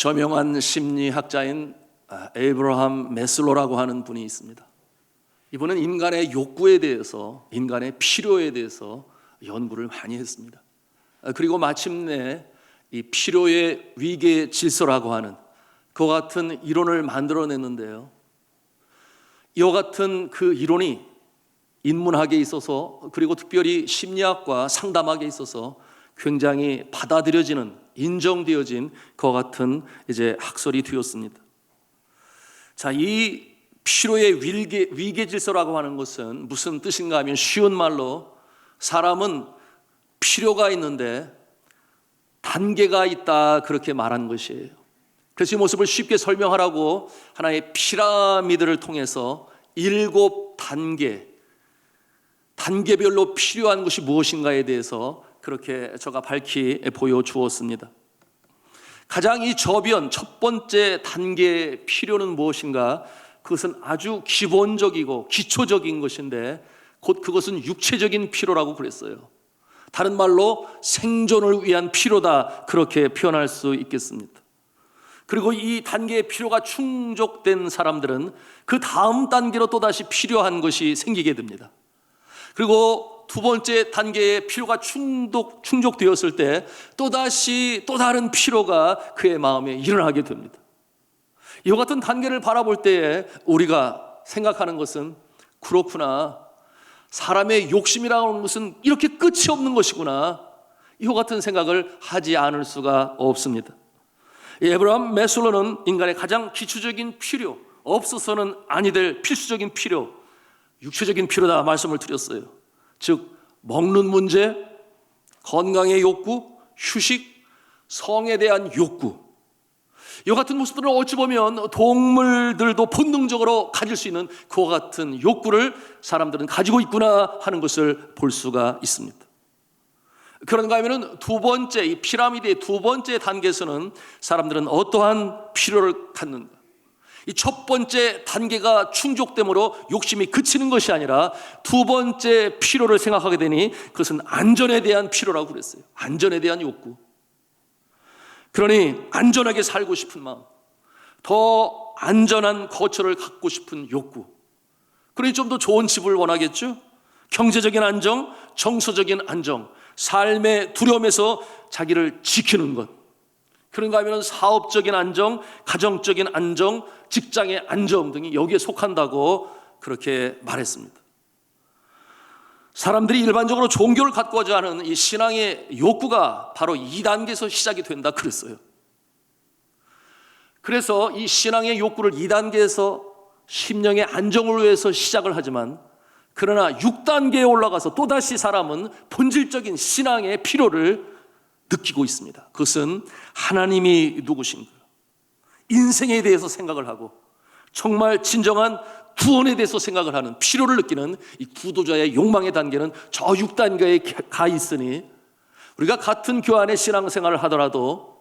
저명한 심리학자인 에이브러함 매슬로라고 하는 분이 있습니다. 이분은 인간의 욕구에 대해서, 인간의 필요에 대해서 연구를 많이 했습니다. 그리고 마침내 이 필요의 위계 질서라고 하는 그와 같은 이론을 만들어냈는데요, 이와 같은 그 이론이 인문학에 있어서, 그리고 특별히 심리학과 상담학에 있어서 굉장히 받아들여지는, 인정되어진 그와 같은 이제 학설이 되었습니다. 자, 이 필요의 위계 질서라고 하는 것은 무슨 뜻인가 하면, 쉬운 말로 사람은 필요가 있는데 단계가 있다, 그렇게 말한 것이에요. 그래서 이 모습을 쉽게 설명하라고 하나의 피라미드를 통해서 7단계별로 필요한 것이 무엇인가에 대해서 그렇게 저가 밝히 보여주었습니다. 가장 이 저변 첫 번째 단계의 필요는 무엇인가? 그것은 아주 기본적이고 기초적인 것인데, 곧 그것은 육체적인 필요라고 그랬어요. 다른 말로 생존을 위한 필요다, 그렇게 표현할 수 있겠습니다. 그리고 이 단계의 필요가 충족된 사람들은 그 다음 단계로 또다시 필요한 것이 생기게 됩니다. 그리고 두 번째 단계의 필요가 충족되었을 때 또다시 또 다른 필요가 그의 마음에 일어나게 됩니다. 이와 같은 단계를 바라볼 때에 우리가 생각하는 것은, 그렇구나, 사람의 욕심이라는 것은 이렇게 끝이 없는 것이구나, 이와 같은 생각을 하지 않을 수가 없습니다. 에이브러함 매슬로는 인간의 가장 기초적인 필요, 없어서는 아니 될 필수적인 필요, 육체적인 필요다 말씀을 드렸어요. 즉 먹는 문제, 건강의 욕구, 휴식, 성에 대한 욕구, 이 같은 모습들을 어찌 보면 동물들도 본능적으로 가질 수 있는 그와 같은 욕구를 사람들은 가지고 있구나 하는 것을 볼 수가 있습니다. 그런가 하면 두 번째, 이 피라미드의 두 번째 단계에서는 사람들은 어떠한 필요를 갖는가? 이 첫 번째 단계가 충족됨으로 욕심이 그치는 것이 아니라 두 번째 필요를 생각하게 되니 그것은 안전에 대한 필요라고 그랬어요. 안전에 대한 욕구. 그러니 안전하게 살고 싶은 마음, 더 안전한 거처를 갖고 싶은 욕구, 그러니 좀 더 좋은 집을 원하겠죠. 경제적인 안정, 정서적인 안정, 삶의 두려움에서 자기를 지키는 것, 그런가 하면 사업적인 안정, 가정적인 안정, 직장의 안정 등이 여기에 속한다고 그렇게 말했습니다. 사람들이 일반적으로 종교를 갖고자 하는 이 신앙의 욕구가 바로 2단계에서 시작이 된다 그랬어요. 그래서 이 신앙의 욕구를 2단계에서 심령의 안정을 위해서 시작을 하지만, 그러나 6단계에 올라가서 또다시 사람은 본질적인 신앙의 필요를 느끼고 있습니다. 그것은 하나님이 누구신가, 인생에 대해서 생각을 하고 정말 진정한 구원에 대해서 생각을 하는, 필요를 느끼는 이 구도자의 욕망의 단계는 저 6단계에 가 있으니, 우리가 같은 교환의 신앙생활을 하더라도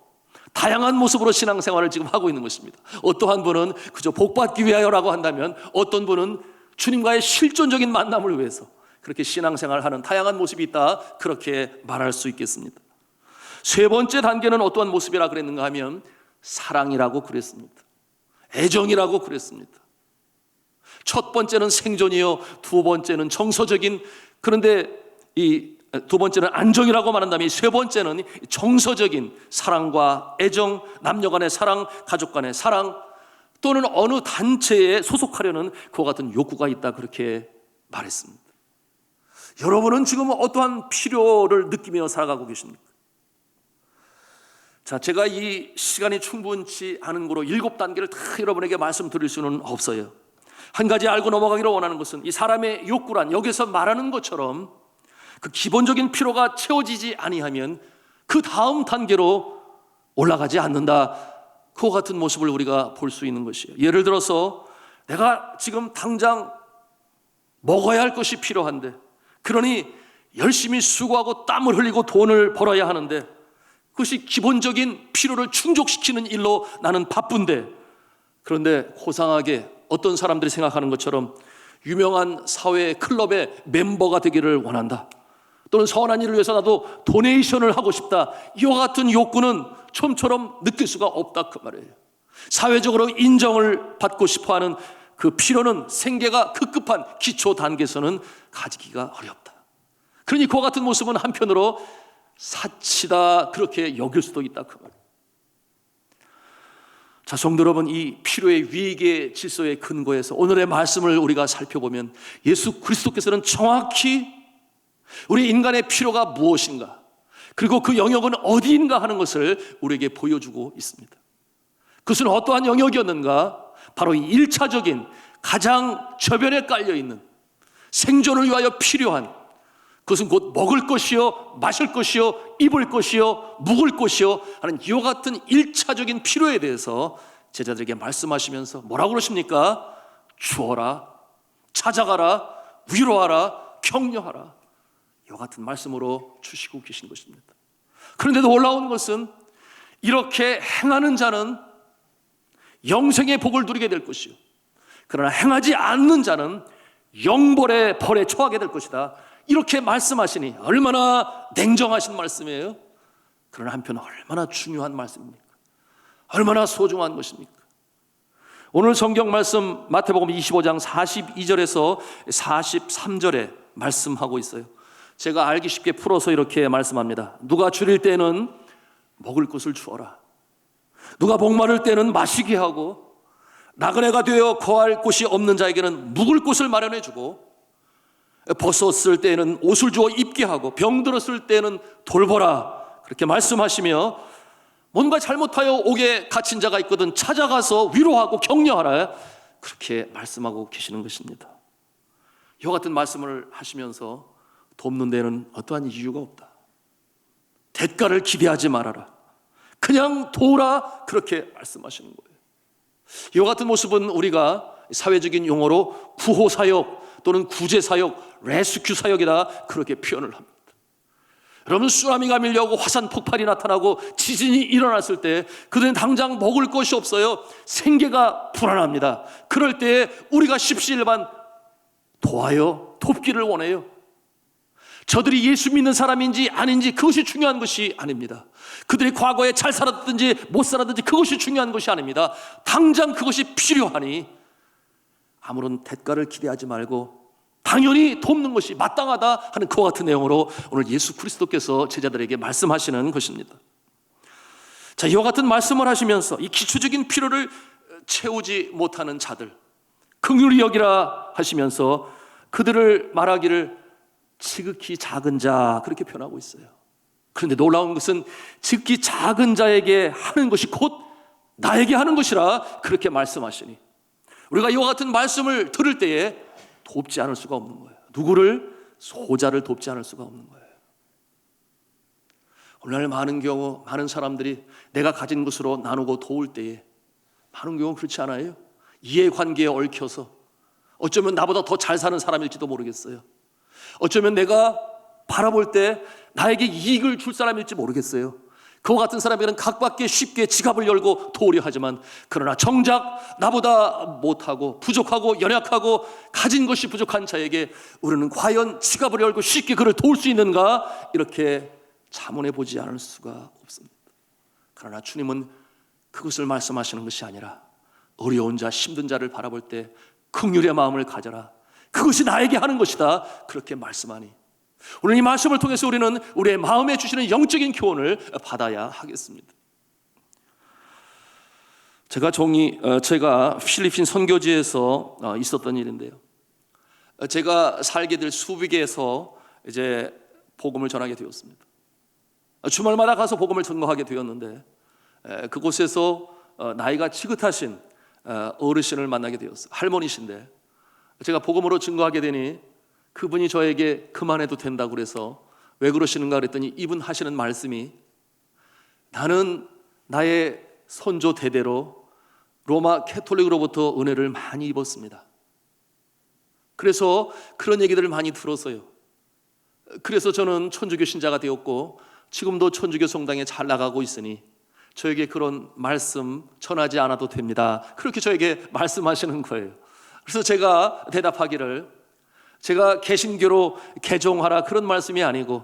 다양한 모습으로 신앙생활을 지금 하고 있는 것입니다. 어떠한 분은 그저 복받기 위하여라고 한다면, 어떤 분은 주님과의 실존적인 만남을 위해서 그렇게 신앙생활을 하는 다양한 모습이 있다, 그렇게 말할 수 있겠습니다. 세 번째 단계는 어떠한 모습이라 그랬는가 하면 사랑이라고 그랬습니다. 애정이라고 그랬습니다. 첫 번째는 생존이요, 두 번째는 정서적인, 그런데 이 두 번째는 안정이라고 말한다면, 세 번째는 정서적인 사랑과 애정, 남녀 간의 사랑, 가족 간의 사랑, 또는 어느 단체에 소속하려는 그와 같은 욕구가 있다, 그렇게 말했습니다. 여러분은 지금 어떠한 필요를 느끼며 살아가고 계십니까? 자, 제가 이 시간이 충분치 않은 거로 7단계를 다 여러분에게 말씀드릴 수는 없어요. 한 가지 알고 넘어가기를 원하는 것은, 이 사람의 욕구란 여기서 말하는 것처럼 그 기본적인 필요가 채워지지 아니하면 그 다음 단계로 올라가지 않는다, 그와 같은 모습을 우리가 볼 수 있는 것이에요. 예를 들어서 내가 지금 당장 먹어야 할 것이 필요한데, 그러니 열심히 수고하고 땀을 흘리고 돈을 벌어야 하는데, 그것이 기본적인 필요를 충족시키는 일로 나는 바쁜데, 그런데 고상하게 어떤 사람들이 생각하는 것처럼 유명한 사회 클럽의 멤버가 되기를 원한다, 또는 선한 일을 위해서 나도 도네이션을 하고 싶다, 이와 같은 욕구는 좀처럼 느낄 수가 없다 그 말이에요. 사회적으로 인정을 받고 싶어하는 그 필요는 생계가 급급한 기초 단계에서는 가지기가 어렵다. 그러니 그와 같은 모습은 한편으로 사치다 그렇게 여길 수도 있다 그 말이에요. 자, 성도 여러분, 이 필요의 위계 질서의 근거에서 오늘의 말씀을 우리가 살펴보면 예수 그리스도께서는 정확히 우리 인간의 필요가 무엇인가, 그리고 그 영역은 어디인가 하는 것을 우리에게 보여주고 있습니다. 그것은 어떠한 영역이었는가? 바로 이 1차적인 가장 저변에 깔려있는 생존을 위하여 필요한, 그것은 곧 먹을 것이요, 마실 것이요, 입을 것이요, 묵을 것이요 하는 이와 같은 1차적인 필요에 대해서 제자들에게 말씀하시면서 뭐라고 그러십니까? 주어라, 찾아가라, 위로하라, 격려하라, 이와 같은 말씀으로 주시고 계신 것입니다. 그런데도 놀라운 것은 이렇게 행하는 자는 영생의 복을 누리게 될 것이요, 그러나 행하지 않는 자는 영벌의 벌에 처하게 될 것이다, 이렇게 말씀하시니 얼마나 냉정하신 말씀이에요. 그러나 한편 얼마나 중요한 말씀입니까? 얼마나 소중한 것입니까? 오늘 성경 말씀 마태복음 25장 42절에서 43절에 말씀하고 있어요. 제가 알기 쉽게 풀어서 이렇게 말씀합니다. 누가 줄일 때는 먹을 것을 주어라. 누가 목마를 때는 마시게 하고, 나그네가 되어 거할 곳이 없는 자에게는 묵을 곳을 마련해 주고, 벗었을 때는 옷을 주어 입게 하고, 병들었을 때는 돌보라, 그렇게 말씀하시며, 뭔가 잘못하여 옥에 갇힌 자가 있거든 찾아가서 위로하고 격려하라, 그렇게 말씀하고 계시는 것입니다. 이와 같은 말씀을 하시면서 돕는 데는 어떠한 이유가 없다, 대가를 기대하지 말아라, 그냥 도우라, 그렇게 말씀하시는 거예요. 이와 같은 모습은 우리가 사회적인 용어로 구호사역 또는 구제사역, 레스큐 사역이다, 그렇게 표현을 합니다. 여러분, 쓰나미가 밀려오고 화산 폭발이 나타나고 지진이 일어났을 때 그들은 당장 먹을 것이 없어요. 생계가 불안합니다. 그럴 때 우리가 십시일반 도와요, 돕기를 원해요. 저들이 예수 믿는 사람인지 아닌지 그것이 중요한 것이 아닙니다. 그들이 과거에 잘 살았든지 못 살았든지 그것이 중요한 것이 아닙니다. 당장 그것이 필요하니 아무런 대가를 기대하지 말고 당연히 돕는 것이 마땅하다 하는 그와 같은 내용으로 오늘 예수 그리스도께서 제자들에게 말씀하시는 것입니다. 자, 이와 같은 말씀을 하시면서 이 기초적인 필요를 채우지 못하는 자들 긍휼히 여기라 하시면서 그들을 말하기를 지극히 작은 자, 그렇게 표현하고 있어요. 그런데 놀라운 것은 지극히 작은 자에게 하는 것이 곧 나에게 하는 것이라 그렇게 말씀하시니, 우리가 이와 같은 말씀을 들을 때에 돕지 않을 수가 없는 거예요. 누구를? 소자를 돕지 않을 수가 없는 거예요. 오늘날 많은 경우 많은 사람들이 내가 가진 것으로 나누고 도울 때에 많은 경우 그렇지 않아요? 이해관계에 얽혀서 어쩌면 나보다 더 잘 사는 사람일지도 모르겠어요. 어쩌면 내가 바라볼 때 나에게 이익을 줄 사람일지 모르겠어요. 그와 같은 사람에게는 각밖에 쉽게 지갑을 열고 도우려 하지만, 그러나 정작 나보다 못하고 부족하고 연약하고 가진 것이 부족한 자에게 우리는 과연 지갑을 열고 쉽게 그를 도울 수 있는가, 이렇게 자문해 보지 않을 수가 없습니다. 그러나 주님은 그것을 말씀하시는 것이 아니라 어려운 자, 힘든 자를 바라볼 때 긍휼의 마음을 가져라, 그것이 나에게 하는 것이다, 그렇게 말씀하니 오늘 이 말씀을 통해서 우리는 우리의 마음에 주시는 영적인 교훈을 받아야 하겠습니다. 제가 필리핀 선교지에서 있었던 일인데요, 제가 살게 될 수비계에서 이제 복음을 전하게 되었습니다. 주말마다 가서 복음을 전거하게 되었는데, 그곳에서 나이가 지긋하신 어르신을 만나게 되었어요. 할머니신데 제가 복음으로 증거하게 되니 그분이 저에게 그만해도 된다고 그래서 왜 그러시는가 그랬더니 이분 하시는 말씀이, 나는 나의 선조 대대로 로마 캐톨릭으로부터 은혜를 많이 입었습니다. 그래서 그런 얘기들을 많이 들었어요. 그래서 저는 천주교 신자가 되었고 지금도 천주교 성당에 잘 나가고 있으니 저에게 그런 말씀 전하지 않아도 됩니다, 그렇게 저에게 말씀하시는 거예요. 그래서 제가 대답하기를, 제가 개신교로 개종하라 그런 말씀이 아니고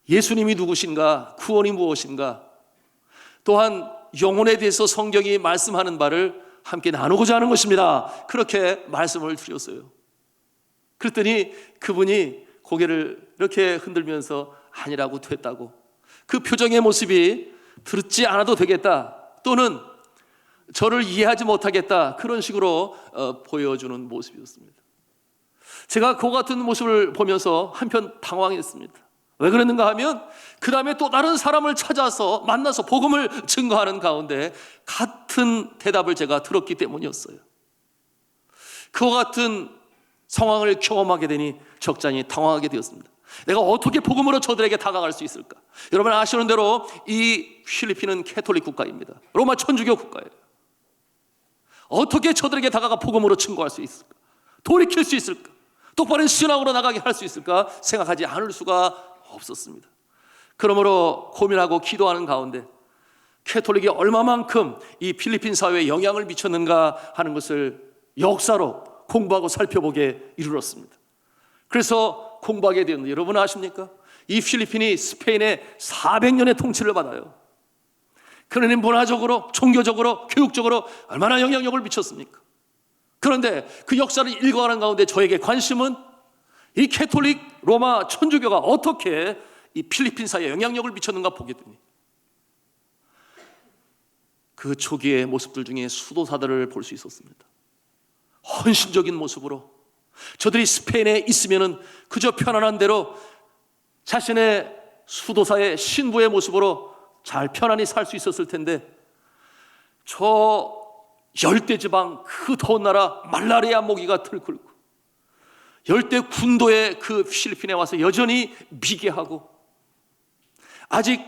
예수님이 누구신가, 구원이 무엇인가, 또한 영혼에 대해서 성경이 말씀하는 바를 함께 나누고자 하는 것입니다. 그렇게 말씀을 드렸어요. 그랬더니 그분이 고개를 이렇게 흔들면서 아니라고 됐다고, 그 표정의 모습이 듣지 않아도 되겠다, 또는 저를 이해하지 못하겠다, 그런 식으로 보여주는 모습이었습니다. 제가 그와 같은 모습을 보면서 한편 당황했습니다. 왜 그랬는가 하면 그 다음에 또 다른 사람을 찾아서 만나서 복음을 증거하는 가운데 같은 대답을 제가 들었기 때문이었어요. 그와 같은 상황을 경험하게 되니 적잖이 당황하게 되었습니다. 내가 어떻게 복음으로 저들에게 다가갈 수 있을까? 여러분 아시는 대로 이 필리핀은 캐톨릭 국가입니다. 로마 천주교 국가예요. 어떻게 저들에게 다가가 복음으로 증거할 수 있을까? 돌이킬 수 있을까? 똑바른 신앙으로 나가게 할 수 있을까? 생각하지 않을 수가 없었습니다. 그러므로 고민하고 기도하는 가운데 캐톨릭이 얼마만큼 이 필리핀 사회에 영향을 미쳤는가 하는 것을 역사로 공부하고 살펴보게 이르렀습니다. 그래서 공부하게 되었는데, 여러분 아십니까? 이 필리핀이 스페인의 400년의 통치를 받아요. 그러니 문화적으로, 종교적으로, 교육적으로 얼마나 영향력을 미쳤습니까? 그런데 그 역사를 읽어가는 가운데 저에게 관심은 이 캐톨릭 로마 천주교가 어떻게 이 필리핀 사회에 영향력을 미쳤는가 보게 되니, 그 초기의 모습들 중에 수도사들을 볼 수 있었습니다. 헌신적인 모습으로 저들이 스페인에 있으면은 그저 편안한 대로 자신의 수도사의 신부의 모습으로 잘 편안히 살 수 있었을 텐데, 저 열대지방 그 더운 나라 말라리아 모기가 들끓고 열대 군도의 그 필리핀에 와서 여전히 미개하고 아직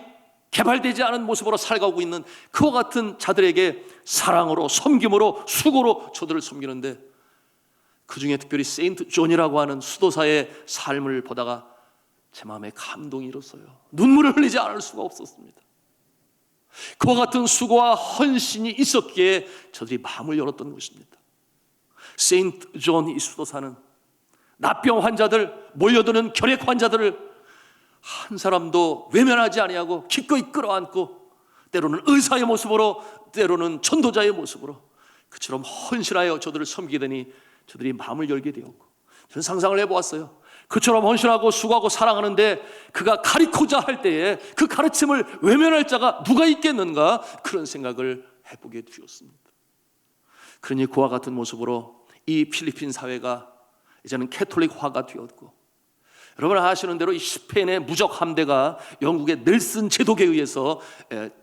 개발되지 않은 모습으로 살아가고 있는 그와 같은 자들에게 사랑으로, 섬김으로, 수고로 저들을 섬기는데, 그 중에 특별히 세인트 존이라고 하는 수도사의 삶을 보다가 제 마음에 감동이 일었어요. 눈물을 흘리지 않을 수가 없었습니다. 그와 같은 수고와 헌신이 있었기에 저들이 마음을 열었던 것입니다. 세인트 존 이 수도사는 납병 환자들, 몰려드는 결핵 환자들을 한 사람도 외면하지 아니하고 기꺼이 끌어안고, 때로는 의사의 모습으로, 때로는 전도자의 모습으로 그처럼 헌신하여 저들을 섬기게 되니 저들이 마음을 열게 되었고, 저는 상상을 해보았어요. 그처럼 헌신하고 수고하고 사랑하는데 그가 가르치고자 할 때에 그 가르침을 외면할 자가 누가 있겠는가, 그런 생각을 해보게 되었습니다. 그러니 그와 같은 모습으로 이 필리핀 사회가 이제는 캐톨릭화가 되었고, 여러분 아시는 대로 이 스페인의 무적 함대가 영국의 넬슨 제독에 의해서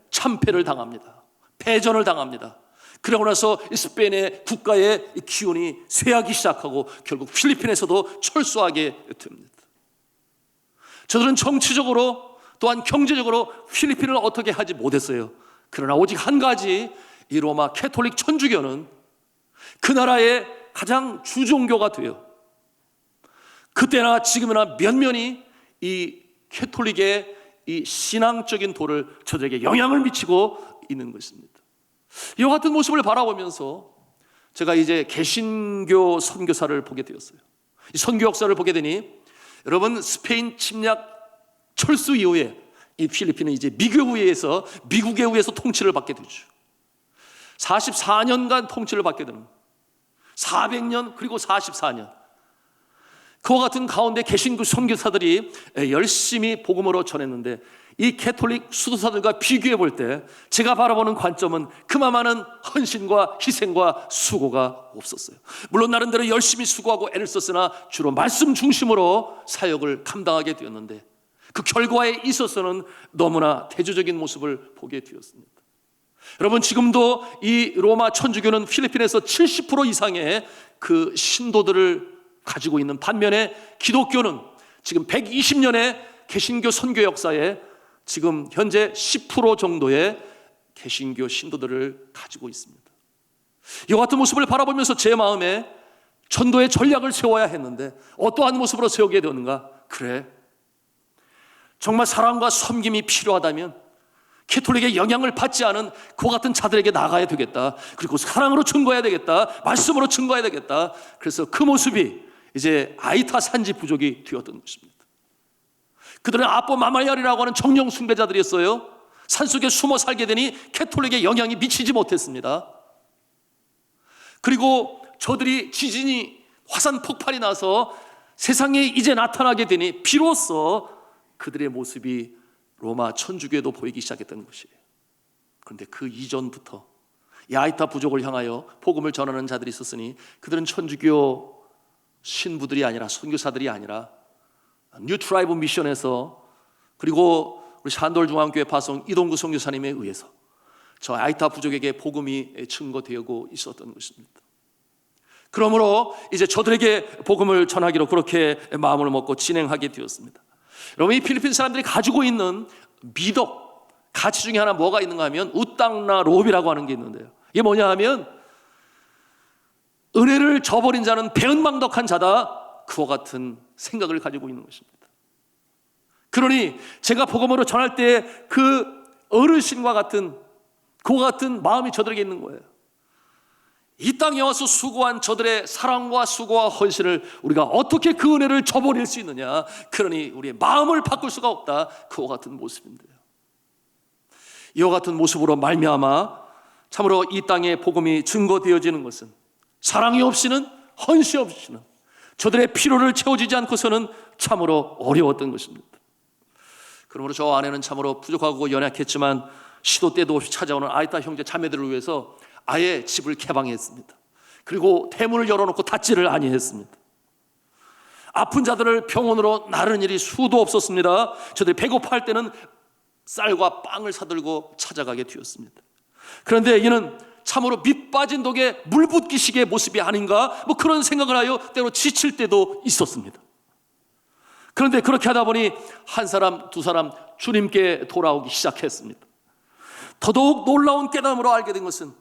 참패를 당합니다. 패전을 당합니다. 그러고 나서 스페인의 국가의 기운이 쇠하기 시작하고 결국 필리핀에서도 철수하게 됩니다. 저들은 정치적으로 또한 경제적으로 필리핀을 어떻게 하지 못했어요. 그러나 오직 한 가지, 이 로마 캐톨릭 천주교는 그 나라의 가장 주종교가 돼요. 그때나 지금이나 면면이 이 캐톨릭의 이 신앙적인 도를 저들에게 영향을 미치고 있는 것입니다. 이와 같은 모습을 바라보면서 제가 이제 개신교 선교사를 보게 되었어요. 이 선교 역사를 보게 되니, 여러분 스페인 침략 철수 이후에 이 필리핀은 이제 미국에 의해서 통치를 받게 되죠. 44년간 통치를 받게 됩니다. 400년 그리고 44년. 그와 같은 가운데 개신교 선교사들이 열심히 복음으로 전했는데, 이 캐톨릭 수도사들과 비교해 볼 때 제가 바라보는 관점은 그만한 헌신과 희생과 수고가 없었어요. 물론 나름대로 열심히 수고하고 애를 썼으나 주로 말씀 중심으로 사역을 감당하게 되었는데, 그 결과에 있어서는 너무나 대조적인 모습을 보게 되었습니다. 여러분 지금도 이 로마 천주교는 필리핀에서 70% 이상의 그 신도들을 가지고 있는 반면에, 기독교는 지금 120년의 개신교 선교 역사에 지금 현재 10% 정도의 개신교 신도들을 가지고 있습니다. 이와 같은 모습을 바라보면서 제 마음에 전도의 전략을 세워야 했는데 어떠한 모습으로 세우게 되었는가? 그래, 정말 사랑과 섬김이 필요하다면 캐톨릭의 영향을 받지 않은 그와 같은 자들에게 나가야 되겠다. 그리고 사랑으로 증거해야 되겠다. 말씀으로 증거해야 되겠다. 그래서 그 모습이 이제 아이타 산지 부족이 되었던 것입니다. 그들은 아뽀 마마야리라고 하는 정령 숭배자들이었어요. 산속에 숨어 살게 되니 캐톨릭에 영향이 미치지 못했습니다. 그리고 저들이 지진이 화산 폭발이 나서 세상에 이제 나타나게 되니 비로소 그들의 모습이 로마 천주교에도 보이기 시작했던 것이에요. 그런데 그 이전부터 야이타 부족을 향하여 복음을 전하는 자들이 있었으니 그들은 천주교 신부들이 아니라 선교사들이 아니라 뉴 트라이브 미션에서 그리고 우리 샨돌 중앙교회 파송 이동구 선교사님에 의해서 저 야이타 부족에게 복음이 증거되고 있었던 것입니다. 그러므로 이제 저들에게 복음을 전하기로 그렇게 마음을 먹고 진행하게 되었습니다. 여러분, 이 필리핀 사람들이 가지고 있는 미덕, 가치 중에 하나 뭐가 있는가 하면 우땅나 롭이라고 하는 게 있는데요. 이게 뭐냐 하면 은혜를 저버린 자는 배은망덕한 자다, 그와 같은 생각을 가지고 있는 것입니다. 그러니 제가 복음으로 전할 때 그 어르신과 같은 그와 같은 마음이 저들에게 있는 거예요. 이 땅에 와서 수고한 저들의 사랑과 수고와 헌신을 우리가 어떻게 그 은혜를 저버릴 수 있느냐. 그러니 우리의 마음을 바꿀 수가 없다. 그와 같은 모습인데요. 이와 같은 모습으로 말미암아 참으로 이 땅에 복음이 증거되어지는 것은 사랑이 없이는, 헌신 없이는, 저들의 필요를 채워지지 않고서는 참으로 어려웠던 것입니다. 그러므로 저 아내는 참으로 부족하고 연약했지만 시도 때도 없이 찾아오는 아이타 형제 자매들을 위해서 아예 집을 개방했습니다. 그리고 대문을 열어놓고 닫지를 아니했습니다. 아픈 자들을 병원으로 나르는 일이 수도 없었습니다. 저들이 배고파할 때는 쌀과 빵을 사들고 찾아가게 되었습니다. 그런데 이는 참으로 밑 빠진 독에 물 붓기식의 모습이 아닌가, 그런 생각을 하여 때로 지칠 때도 있었습니다. 그런데 그렇게 하다 보니 한 사람 두 사람 주님께 돌아오기 시작했습니다. 더더욱 놀라운 깨달음으로 알게 된 것은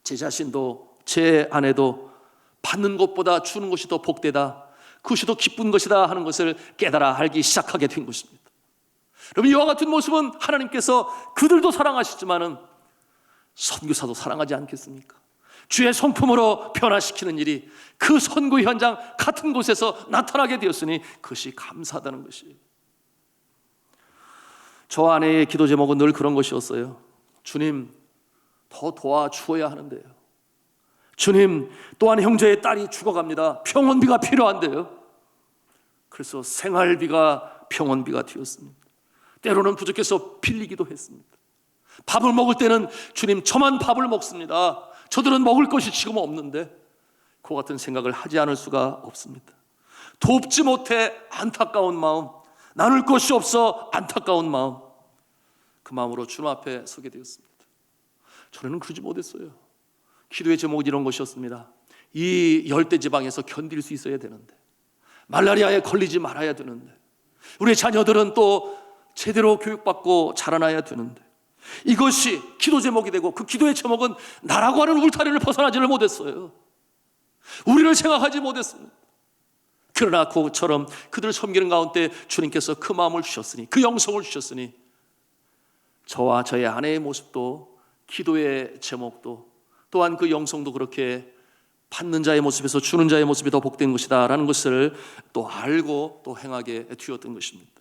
제 자신도 제 아내도 받는 것보다 주는 것이 더 복되다, 그것이 더 기쁜 것이다 하는 것을 깨달아 알기 시작하게 된 것입니다. 여러분, 이와 같은 모습은 하나님께서 그들도 사랑하시지만은 선교사도 사랑하지 않겠습니까? 주의 성품으로 변화시키는 일이 그 선교 현장 같은 곳에서 나타나게 되었으니 그것이 감사하다는 것이에요. 저 아내의 기도 제목은 늘 그런 것이었어요. 주님, 더 도와주어야 하는데요. 주님, 또한 형제의 딸이 죽어갑니다. 병원비가 필요한데요. 그래서 생활비가 병원비가 되었습니다. 때로는 부족해서 빌리기도 했습니다. 밥을 먹을 때는 주님, 저만 밥을 먹습니다. 저들은 먹을 것이 지금 없는데, 그 같은 생각을 하지 않을 수가 없습니다. 돕지 못해 안타까운 마음, 나눌 것이 없어 안타까운 마음, 그 마음으로 주님 앞에 서게 되었습니다. 저는 그러지 못했어요. 기도의 제목은 이런 것이었습니다. 이 열대지방에서 견딜 수 있어야 되는데, 말라리아에 걸리지 말아야 되는데, 우리 자녀들은 또 제대로 교육받고 자라나야 되는데, 이것이 기도 제목이 되고 그 기도의 제목은 나라고 하는 울타리를 벗어나지를 못했어요. 우리를 생각하지 못했습니다. 그러나 그처럼 그들을 섬기는 가운데 주님께서 그 마음을 주셨으니, 그 영성을 주셨으니, 저와 저의 아내의 모습도 기도의 제목도 또한 그 영성도 그렇게 받는 자의 모습에서 주는 자의 모습이 더 복된 것이다 라는 것을 또 알고 또 행하게 되었던 것입니다.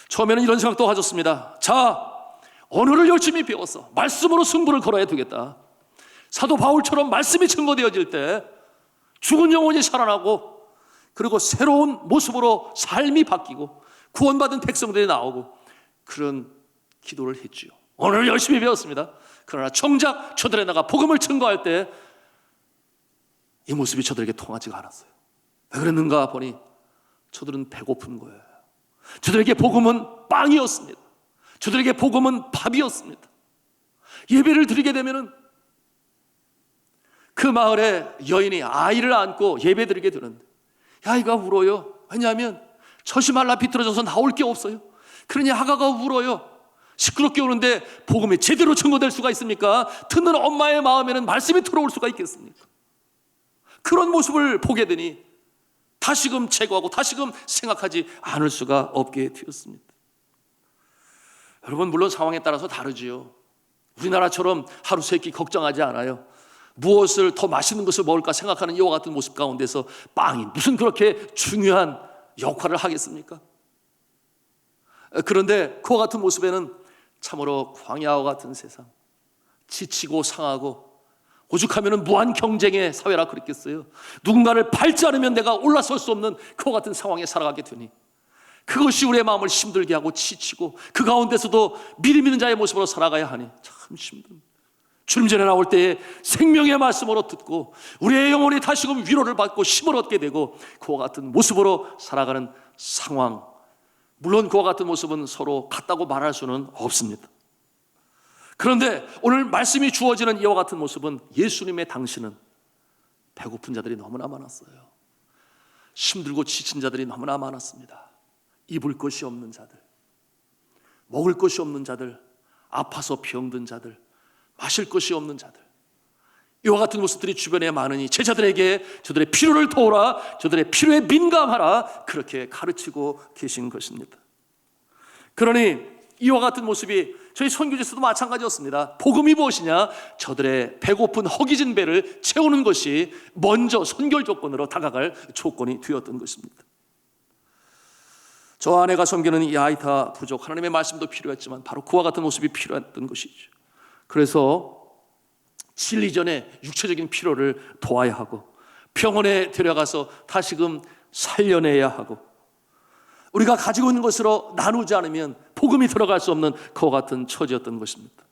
처음에는 이런 생각도 가졌습니다. 자, 언어를 열심히 배워서 말씀으로 승부를 걸어야 되겠다. 사도 바울처럼 말씀이 증거되어질 때 죽은 영혼이 살아나고, 그리고 새로운 모습으로 삶이 바뀌고 구원받은 백성들이 나오고, 그런 기도를 했지요. 언어를 열심히 배웠습니다. 그러나 정작 저들에 나가 복음을 증거할 때 이 모습이 저들에게 통하지가 않았어요. 왜 그랬는가 보니 저들은 배고픈 거예요. 저들에게 복음은 빵이었습니다. 저들에게 복음은 밥이었습니다. 예배를 드리게 되면은 그 마을에 여인이 아이를 안고 예배 드리게 되는데 아이가 울어요. 왜냐하면 젖이 말라 비틀어져서 나올 게 없어요. 그러니 아가가 울어요. 시끄럽게 우는데 복음이 제대로 증거될 수가 있습니까? 듣는 엄마의 마음에는 말씀이 들어올 수가 있겠습니까? 그런 모습을 보게 되니 다시금 제거하고 다시금 생각하지 않을 수가 없게 되었습니다. 여러분, 물론 상황에 따라서 다르지요. 우리나라처럼 하루 세 끼 걱정하지 않아요. 무엇을 더 맛있는 것을 먹을까 생각하는 이와 같은 모습 가운데서 빵이 무슨 그렇게 중요한 역할을 하겠습니까? 그런데 그와 같은 모습에는 참으로 광야와 같은 세상, 지치고 상하고 오죽하면 무한 경쟁의 사회라 그랬겠어요. 누군가를 밟지 않으면 내가 올라설 수 없는 그와 같은 상황에 살아가게 되니 그것이 우리의 마음을 힘들게 하고 지치고 그 가운데서도 믿음 있는 자의 모습으로 살아가야 하니 참 힘듭니다. 주님 전에 나올 때에 생명의 말씀으로 듣고 우리의 영혼이 다시금 위로를 받고 힘을 얻게 되고 그와 같은 모습으로 살아가는 상황, 물론 그와 같은 모습은 서로 같다고 말할 수는 없습니다. 그런데 오늘 말씀이 주어지는 이와 같은 모습은 예수님의 당시는 배고픈 자들이 너무나 많았어요. 힘들고 지친 자들이 너무나 많았습니다. 입을 것이 없는 자들, 먹을 것이 없는 자들, 아파서 병든 자들, 마실 것이 없는 자들, 이와 같은 모습들이 주변에 많으니 제자들에게 저들의 필요를 도우라, 저들의 필요에 민감하라, 그렇게 가르치고 계신 것입니다. 그러니 이와 같은 모습이 저희 선교지에서도 마찬가지였습니다. 복음이 무엇이냐? 저들의 배고픈 허기진 배를 채우는 것이 먼저 선결 조건으로 다가갈 조건이 되었던 것입니다. 저 아내가 섬기는 이 아이타 부족, 하나님의 말씀도 필요했지만 바로 그와 같은 모습이 필요했던 것이죠. 그래서 진리 전에 육체적인 필요를 도와야 하고 병원에 데려가서 다시금 살려내야 하고 우리가 가지고 있는 것으로 나누지 않으면 복음이 들어갈 수 없는 그와 같은 처지였던 것입니다.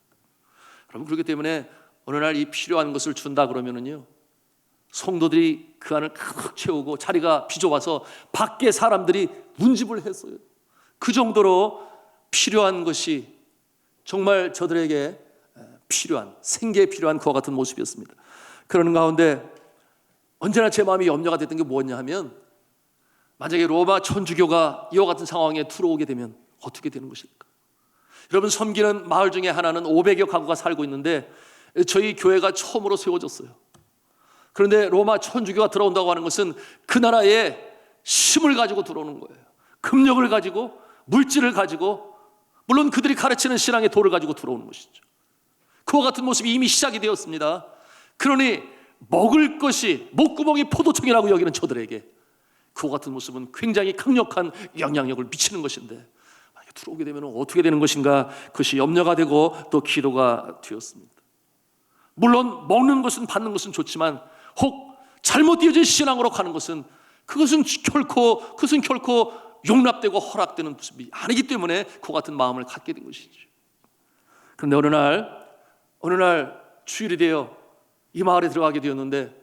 여러분, 그렇기 때문에 어느 날 이 필요한 것을 준다 그러면은요, 성도들이 그 안을 칵 채우고 자리가 비좁아서 밖에 사람들이 문집을 했어요. 그 정도로 필요한 것이 정말 저들에게 필요한, 생계에 필요한 그와 같은 모습이었습니다. 그러는 가운데 언제나 제 마음이 염려가 됐던 게 뭐냐 하면, 만약에 로마 천주교가 이와 같은 상황에 들어오게 되면 어떻게 되는 것일까? 여러분, 섬기는 마을 중에 하나는 500여 가구가 살고 있는데 저희 교회가 처음으로 세워졌어요. 그런데 로마 천주교가 들어온다고 하는 것은 그 나라에 힘을 가지고 들어오는 거예요. 금력을 가지고, 물질을 가지고, 물론 그들이 가르치는 신앙의 도를 가지고 들어오는 것이죠. 그와 같은 모습이 이미 시작이 되었습니다. 그러니 먹을 것이 목구멍이 포도청이라고 여기는 저들에게 그와 같은 모습은 굉장히 강력한 영향력을 미치는 것인데, 만약에 들어오게 되면 어떻게 되는 것인가, 그것이 염려가 되고 또 기도가 되었습니다. 물론 먹는 것은, 받는 것은 좋지만 혹 잘못 되어진 신앙으로 가는 것은 그것은 결코 용납되고 허락되는 모습이 아니기 때문에 그와 같은 마음을 갖게 된 것이죠. 그런데 어느 날 주일이 되어 이 마을에 들어가게 되었는데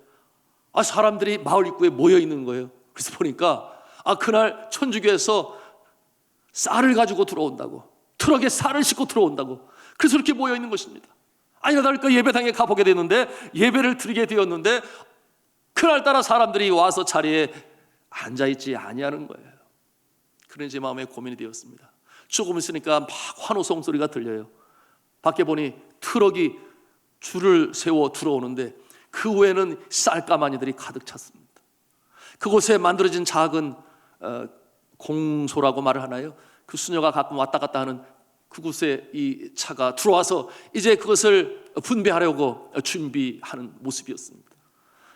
사람들이 마을 입구에 모여 있는 거예요. 그래서 보니까 그날 천주교에서 쌀을 가지고 들어온다고, 트럭에 쌀을 싣고 들어온다고, 그래서 이렇게 모여 있는 것입니다. 아니나 다를까 예배당에 가보게 됐는데, 예배를 드리게 되었는데 그날따라 사람들이 와서 자리에 앉아있지 아니하는 거예요. 그런 제 마음에 고민이 되었습니다. 조금 있으니까 막 환호성 소리가 들려요. 밖에 보니 트럭이 줄을 세워 들어오는데 그 후에는 쌀가마니들이 가득 찼습니다. 그곳에 만들어진 작은 공소라고 말을 하나요? 그 수녀가 가끔 왔다 갔다 하는 그곳에 이 차가 들어와서 이제 그것을 분배하려고 준비하는 모습이었습니다.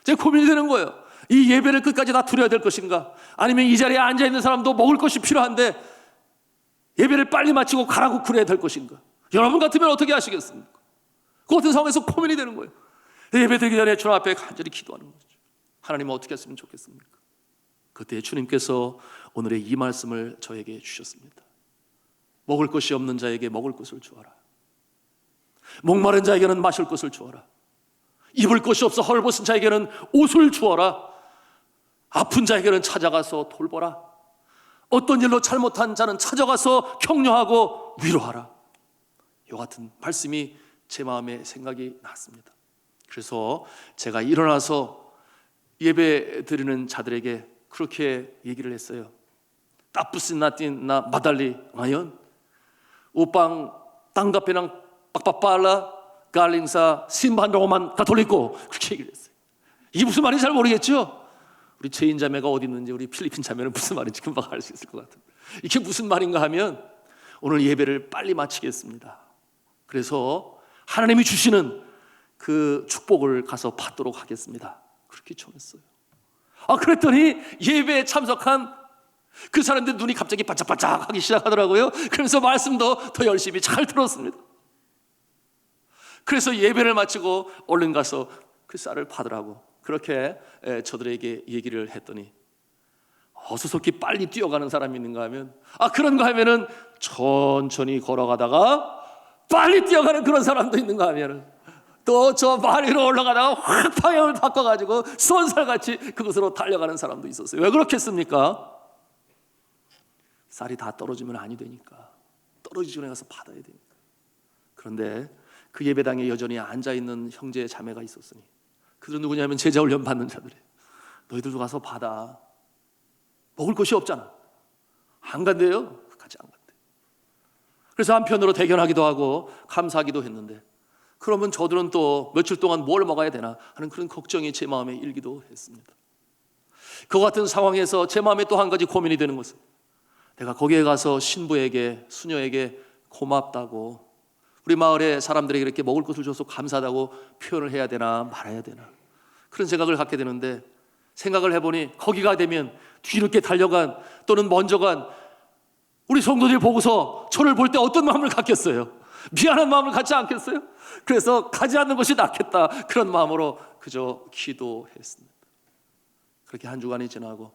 제가 고민이 되는 거예요. 이 예배를 끝까지 다 드려야 될 것인가? 아니면 이 자리에 앉아있는 사람도 먹을 것이 필요한데 예배를 빨리 마치고 가라고 그래야 될 것인가? 여러분 같으면 어떻게 하시겠습니까? 그 같은 상황에서 고민이 되는 거예요. 예배 드리기 전에 주님 앞에 간절히 기도하는 거죠. 하나님, 어떻게 했으면 좋겠습니까? 그때 주님께서 오늘의 이 말씀을 저에게 주셨습니다. 먹을 것이 없는 자에게 먹을 것을 주어라. 목마른 자에게는 마실 것을 주어라. 입을 것이 없어 헐벗은 자에게는 옷을 주어라. 아픈 자에게는 찾아가서 돌보라. 어떤 일로 잘못한 자는 찾아가서 격려하고 위로하라. 이와 같은 말씀이 제 마음에 생각이 났습니다. 그래서 제가 일어나서 예배 드리는 자들에게 그렇게 얘기를 했어요. 따쁘신 나틴 나 마달리 아연 우빵 땅가페랑 빡빡빨라 갈링사 신반로만 가톨릭고, 그렇게 얘기를 했어요. 이게 무슨 말인지 잘 모르겠죠? 우리 죄인 자매가 어디 있는지, 우리 필리핀 자매는 무슨 말인지 금방 알 수 있을 것 같아요. 이게 무슨 말인가 하면, 오늘 예배를 빨리 마치겠습니다. 그래서 하나님이 주시는 그 축복을 가서 받도록 하겠습니다. 그렇게 전했어요. 그랬더니 예배에 참석한 그 사람들 눈이 갑자기 반짝반짝 하기 시작하더라고요. 그래서 말씀도 더 열심히 잘 들었습니다. 그래서 예배를 마치고 얼른 가서 그 쌀을 받으라고 그렇게 저들에게 얘기를 했더니, 어수선히 빨리 뛰어가는 사람이 있는가 하면, 그런가 하면은 천천히 걸어가다가 빨리 뛰어가는 그런 사람도 있는가 하면은, 또 저 말 위로 올라가다가 확 방향을 바꿔가지고 쏜살같이 그곳으로 달려가는 사람도 있었어요. 왜 그렇겠습니까? 쌀이 다 떨어지면 아니 되니까, 떨어지기 전에 가서 받아야 되니까. 그런데 그 예배당에 여전히 앉아있는 형제 자매가 있었으니, 그들은 누구냐면 제자훈련 받는 자들이에요. 너희들도 가서 받아. 먹을 것이 없잖아. 안 간대요. 같이 안 간대. 그래서 한편으로 대견하기도 하고 감사하기도 했는데, 그러면 저들은 또 며칠 동안 뭘 먹어야 되나 하는 그런 걱정이 제 마음에 일기도 했습니다. 그 같은 상황에서 제 마음에 또 한 가지 고민이 되는 것은, 내가 거기에 가서 신부에게, 수녀에게 고맙다고, 우리 마을의 사람들에게 이렇게 먹을 것을 줘서 감사하다고 표현을 해야 되나 말아야 되나, 그런 생각을 갖게 되는데, 생각을 해보니 거기가 되면 뒤늦게 달려간 또는 먼저 간 우리 성도들이 보고서 저를 볼 때 어떤 마음을 갖겠어요? 미안한 마음을 갖지 않겠어요? 그래서 가지 않는 것이 낫겠다, 그런 마음으로 그저 기도했습니다. 그렇게 한 주간이 지나고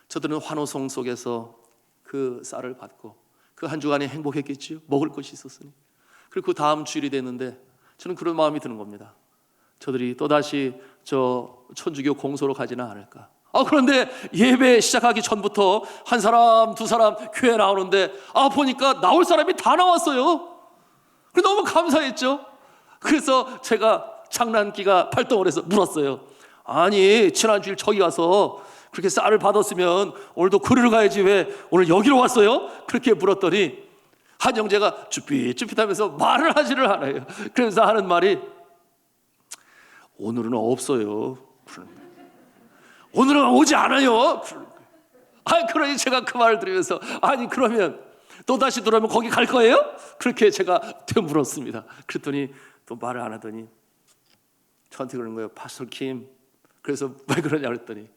저들은 환호성 속에서 그 쌀을 받고 그 한 주간이 행복했겠지요. 먹을 것이 있었으니. 그리고 그 다음 주일이 됐는데 저는 그런 마음이 드는 겁니다. 저들이 또다시 저 천주교 공소로 가지는 않을까. 그런데 예배 시작하기 전부터 한 사람 두 사람 교회 나오는데 보니까 나올 사람이 다 나왔어요. 너무 감사했죠. 그래서 제가 장난기가 발동을 해서 물었어요. 아니, 지난주일 저기 가서 그렇게 쌀을 받았으면 오늘도 그리로 가야지 왜 오늘 여기로 왔어요? 그렇게 물었더니 한 형제가 쭈삣쭈삣하면서 말을 하지를 않아요. 그래서 하는 말이, 오늘은 없어요. 오늘은 오지 않아요. 그러니 제가 그 말을 들으면서, 아니 그러면 또다시 들어오면 거기 갈 거예요? 그렇게 제가 되물었습니다. 그랬더니 또 말을 안 하더니 저한테 그러는 거예요. 파스터 킴, 그래서 왜 그러냐 그랬더니,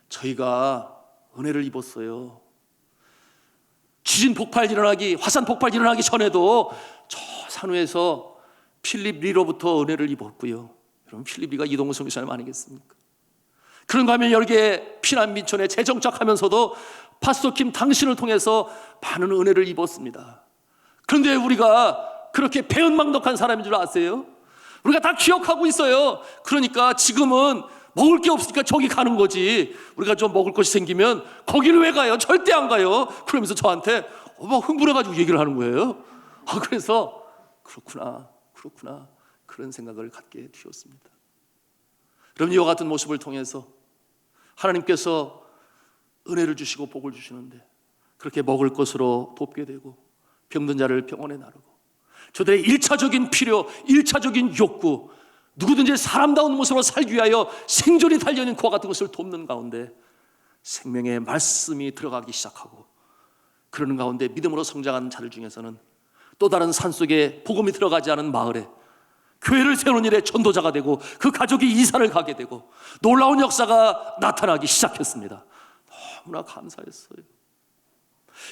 저희가 은혜를 입었어요. 지진 폭발 일어나기, 화산 폭발 일어나기 전에도 저 산후에서 필립 리로부터 은혜를 입었고요. 여러분, 필립 리가 이동우 선교사님 아니겠습니까? 그런가 하면 여기에 피난민촌에 재정착하면서도 파스터 킴 당신을 통해서 많은 은혜를 입었습니다. 그런데 우리가 그렇게 배은망덕한 사람인 줄 아세요? 우리가 다 기억하고 있어요. 그러니까 지금은 먹을 게 없으니까 저기 가는 거지, 우리가 좀 먹을 것이 생기면 거기를 왜 가요? 절대 안 가요. 그러면서 저한테 막 흥분해가지고 얘기를 하는 거예요. 그래서 그렇구나 그런 생각을 갖게 되었습니다. 여러분, 이와 같은 모습을 통해서 하나님께서 은혜를 주시고 복을 주시는데, 그렇게 먹을 것으로 돕게 되고 병든 자를 병원에 나르고 저들의 1차적인 필요, 1차적인 욕구, 누구든지 사람다운 모습으로 살기 위하여 생존이 달려있는 그와 같은 것을 돕는 가운데 생명의 말씀이 들어가기 시작하고, 그러는 가운데 믿음으로 성장하는 자들 중에서는 또 다른 산속에 복음이 들어가지 않은 마을에 교회를 세우는 일에 전도자가 되고 그 가족이 이사를 가게 되고 놀라운 역사가 나타나기 시작했습니다. 너무나 감사했어요.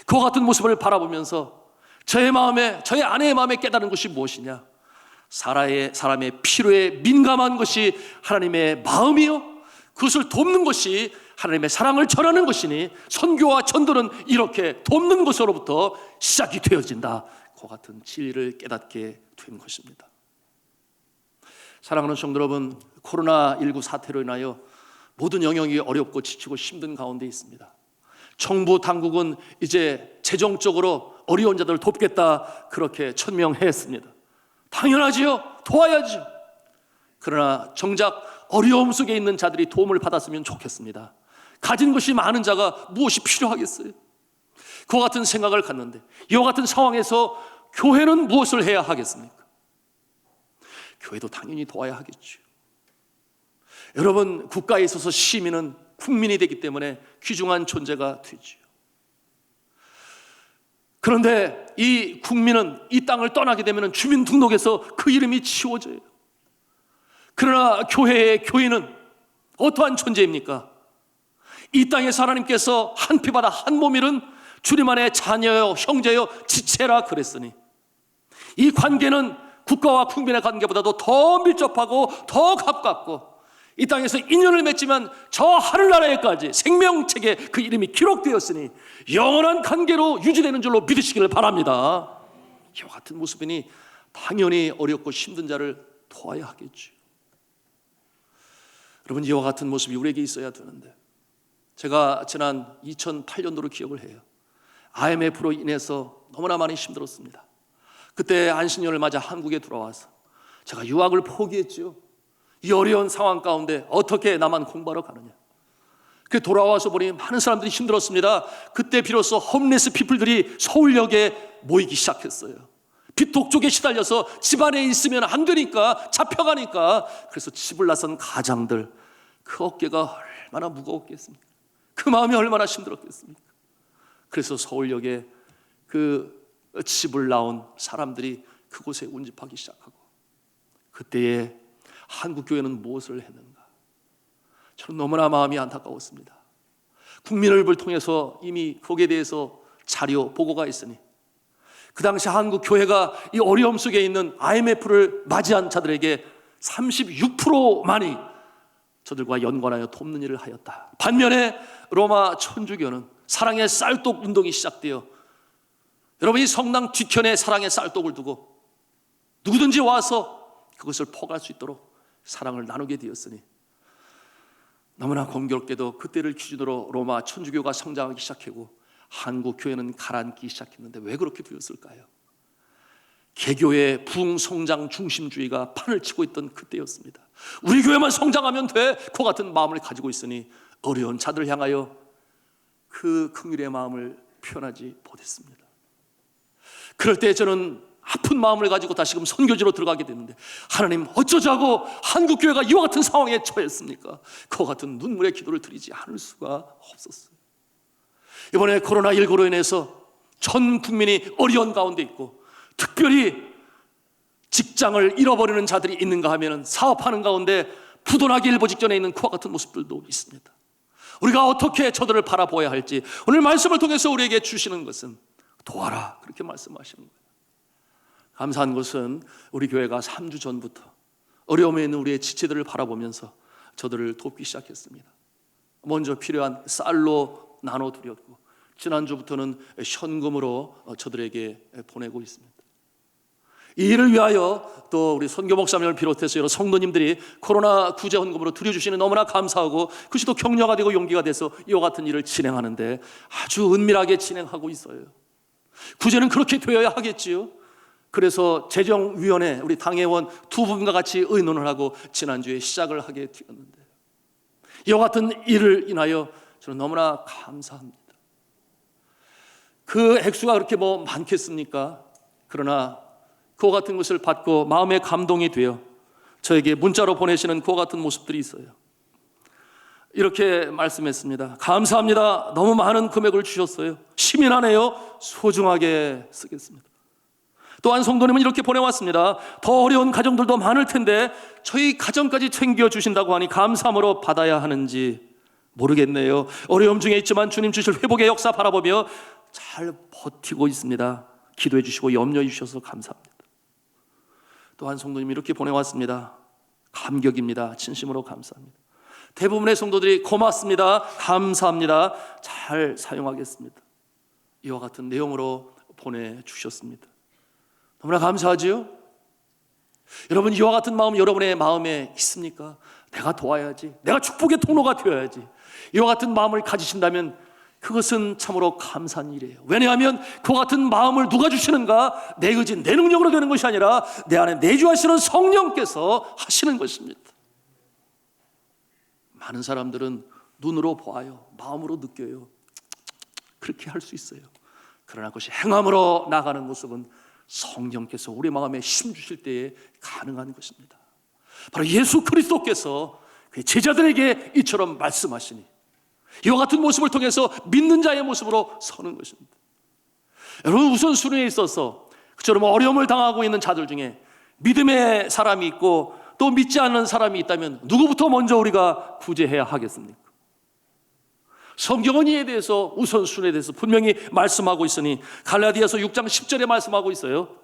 그와 같은 모습을 바라보면서 저의 마음에, 저의 아내의 마음에 깨달은 것이 무엇이냐? 사람의 필요에 민감한 것이 하나님의 마음이요, 그것을 돕는 것이 하나님의 사랑을 전하는 것이니 선교와 전도는 이렇게 돕는 것으로부터 시작이 되어진다. 그와 같은 진리를 깨닫게 된 것입니다. 사랑하는 성도 여러분, 코로나19 사태로 인하여 모든 영역이 어렵고 지치고 힘든 가운데 있습니다. 정부 당국은 이제 재정적으로 어려운 자들을 돕겠다, 그렇게 천명했습니다. 당연하지요. 도와야죠. 그러나 정작 어려움 속에 있는 자들이 도움을 받았으면 좋겠습니다. 가진 것이 많은 자가 무엇이 필요하겠어요? 그와 같은 생각을 갖는데, 이와 같은 상황에서 교회는 무엇을 해야 하겠습니까? 교회도 당연히 도와야 하겠죠. 여러분, 국가에 있어서 시민은 국민이 되기 때문에 귀중한 존재가 되죠. 그런데 이 국민은 이 땅을 떠나게 되면 주민등록에서 그 이름이 지워져요. 그러나 교회의 교인은 어떠한 존재입니까? 이 땅에서 하나님께서 한 피바다 한 몸이는 주님 안에 자녀요 형제요 지체라 그랬으니 이 관계는 국가와 국민의 관계보다도 더 밀접하고 더 가깝고 이 땅에서 인연을 맺지만 저 하늘나라에까지 생명책에 그 이름이 기록되었으니 영원한 관계로 유지되는 줄로 믿으시기를 바랍니다. 이와 같은 모습이니 당연히 어렵고 힘든 자를 도와야 하겠죠. 여러분, 이와 같은 모습이 우리에게 있어야 되는데, 제가 지난 2008년도로 기억을 해요. IMF로 인해서 너무나 많이 힘들었습니다. 그때 안식년을 맞아 한국에 돌아와서 제가 유학을 포기했죠. 이 어려운 상황 가운데 어떻게 나만 공부하러 가느냐. 그 돌아와서 보니 많은 사람들이 힘들었습니다. 그때 비로소 홈리스 피플들이 서울역에 모이기 시작했어요. 빚독촉에 시달려서 집안에 있으면 안 되니까, 잡혀가니까. 그래서 집을 나선 가장들, 그 어깨가 얼마나 무거웠겠습니까? 그 마음이 얼마나 힘들었겠습니까? 그래서 서울역에 그 집을 나온 사람들이 그곳에 운집하기 시작하고, 그때에 한국교회는 무엇을 했는가? 저는 너무나 마음이 안타까웠습니다. 국민의힘을 통해서 이미 거기에 대해서 자료, 보고가 있으니 그 당시 한국교회가 이 어려움 속에 있는 IMF를 맞이한 자들에게 36%만이 저들과 연관하여 돕는 일을 하였다. 반면에 로마 천주교는 사랑의 쌀독 운동이 시작되어, 여러분, 이 성당 뒤편에 사랑의 쌀독을 두고 누구든지 와서 그것을 포기할 수 있도록 사랑을 나누게 되었으니, 너무나 공교롭게도 그때를 기준으로 로마 천주교가 성장하기 시작하고 한국 교회는 가라앉기 시작했는데 왜 그렇게 되었을까요? 개교의 부흥성장 중심주의가 판을 치고 있던 그때였습니다. 우리 교회만 성장하면 돼, 그 같은 마음을 가지고 있으니 어려운 자들을 향하여 그 긍휼의 마음을 표현하지 못했습니다. 그럴 때 저는 아픈 마음을 가지고 다시금 선교지로 들어가게 됐는데, 하나님 어쩌자고 한국교회가 이와 같은 상황에 처했습니까? 그와 같은 눈물의 기도를 드리지 않을 수가 없었어요. 이번에 코로나19로 인해서 전 국민이 어려운 가운데 있고, 특별히 직장을 잃어버리는 자들이 있는가 하면 사업하는 가운데 부도나기 일보 직전에 있는 그와 같은 모습들도 있습니다. 우리가 어떻게 저들을 바라보아야 할지 오늘 말씀을 통해서 우리에게 주시는 것은 도와라, 그렇게 말씀하시는 거예요. 감사한 것은 우리 교회가 3주 전부터 어려움에 있는 우리의 지체들을 바라보면서 저들을 돕기 시작했습니다. 먼저 필요한 쌀로 나눠드렸고, 지난주부터는 현금으로 저들에게 보내고 있습니다. 이 일을 위하여 또 우리 선교 목사님을 비롯해서 여러 성도님들이 코로나 구제 헌금으로 드려주시는 너무나 감사하고, 그것이 또 격려가 되고 용기가 돼서 이와 같은 일을 진행하는데 아주 은밀하게 진행하고 있어요. 구제는 그렇게 되어야 하겠지요. 그래서 재정위원회 우리 당회원 두 분과 같이 의논을 하고 지난주에 시작을 하게 되었는데, 이와 같은 일을 인하여 저는 너무나 감사합니다. 그 액수가 그렇게 많겠습니까? 그러나 그와 같은 것을 받고 마음의 감동이 되어 저에게 문자로 보내시는 그와 같은 모습들이 있어요. 이렇게 말씀했습니다. 감사합니다. 너무 많은 금액을 주셨어요. 힘이 나네요. 소중하게 쓰겠습니다. 또한 성도님은 이렇게 보내왔습니다. 더 어려운 가정들도 많을 텐데 저희 가정까지 챙겨주신다고 하니 감사함으로 받아야 하는지 모르겠네요. 어려움 중에 있지만 주님 주실 회복의 역사 바라보며 잘 버티고 있습니다. 기도해 주시고 염려해 주셔서 감사합니다. 또한 성도님이 이렇게 보내왔습니다. 감격입니다. 진심으로 감사합니다. 대부분의 성도들이 고맙습니다. 감사합니다. 잘 사용하겠습니다. 이와 같은 내용으로 보내주셨습니다. 너무나 감사하지요? 여러분, 이와 같은 마음 여러분의 마음에 있습니까? 내가 도와야지, 내가 축복의 통로가 되어야지, 이와 같은 마음을 가지신다면 그것은 참으로 감사한 일이에요. 왜냐하면 그와 같은 마음을 누가 주시는가? 내 의지, 내 능력으로 되는 것이 아니라 내 안에 내주하시는 성령께서 하시는 것입니다. 많은 사람들은 눈으로 보아요, 마음으로 느껴요, 그렇게 할 수 있어요. 그러나 그것이 행함으로 나가는 모습은 성령께서 우리 마음에 힘 주실 때에 가능한 것입니다. 바로 예수 그리스도께서 그 제자들에게 이처럼 말씀하시니 이와 같은 모습을 통해서 믿는 자의 모습으로 서는 것입니다. 여러분, 우선순위에 있어서 그처럼 어려움을 당하고 있는 자들 중에 믿음의 사람이 있고 또 믿지 않는 사람이 있다면 누구부터 먼저 우리가 구제해야 하겠습니까? 성경은 이에 대해서 우선순위에 대해서 분명히 말씀하고 있으니 갈라디아서 6장 10절에 말씀하고 있어요.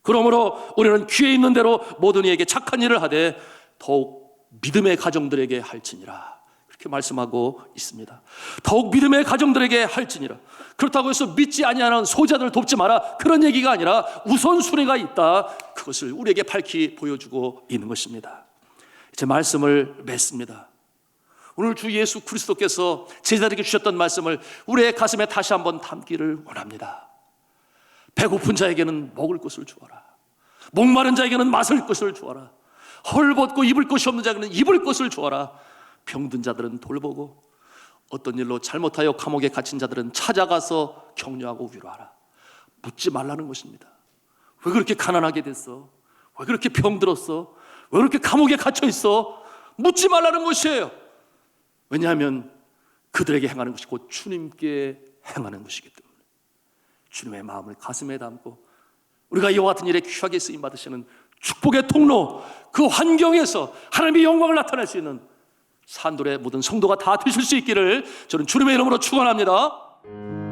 그러므로 우리는 귀에 있는 대로 모든 이에게 착한 일을 하되 더욱 믿음의 가정들에게 할지니라, 그렇게 말씀하고 있습니다. 더욱 믿음의 가정들에게 할지니라. 그렇다고 해서 믿지 아니하는 소자들을 돕지 마라, 그런 얘기가 아니라 우선순위가 있다, 그것을 우리에게 밝히 보여주고 있는 것입니다. 이제 말씀을 맺습니다. 오늘 주 예수 그리스도께서 제자들에게 주셨던 말씀을 우리의 가슴에 다시 한번 담기를 원합니다. 배고픈 자에게는 먹을 것을 주어라, 목마른 자에게는 마실 것을 주어라, 헐벗고 입을 것이 없는 자에게는 입을 것을 주어라, 병든 자들은 돌보고 어떤 일로 잘못하여 감옥에 갇힌 자들은 찾아가서 격려하고 위로하라. 묻지 말라는 것입니다. 왜 그렇게 가난하게 됐어? 왜 그렇게 병들었어? 왜 그렇게 감옥에 갇혀 있어? 묻지 말라는 것이에요. 왜냐하면 그들에게 행하는 것이 곧 주님께 행하는 것이기 때문에 주님의 마음을 가슴에 담고 우리가 이와 같은 일에 귀하게 쓰임 받으시는 축복의 통로, 그 환경에서 하나님의 영광을 나타낼 수 있는 산돌의 모든 성도가 다 되실 수 있기를 저는 주님의 이름으로 축원합니다.